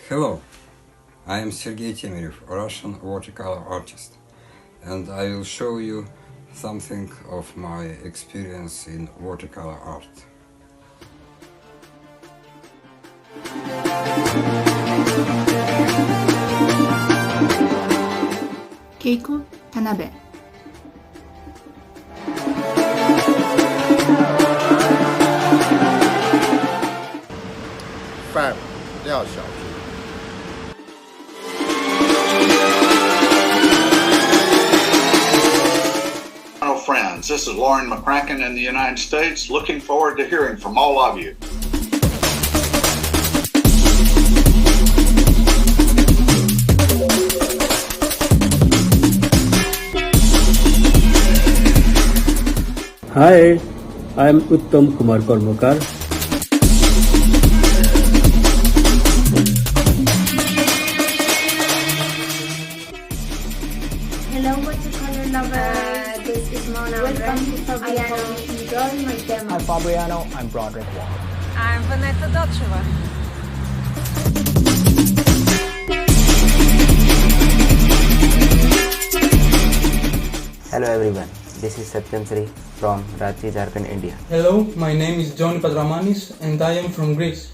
Hello, I am Sergey Temerev, a Russian watercolor artist, and I will show you something of my experience in watercolor art. Keiko Tanabe. FabrianoInAcquarello. Hello friends, this is Lauren McCracken in the United States. Looking forward to hearing from all of you. Hi, I am Uttam Kumar Karmakar. Hello, watercolor lovers. This is Mona. Welcome to Fabriano. Enjoy my demo. Hi Fabriano, I'm Broderick Wong. I'm Vanessa Docheva. Hello everyone, this is Satyam Sri from Ranchi, Jharkhand, India. Hello, my name is John Padramanis and I am from Greece.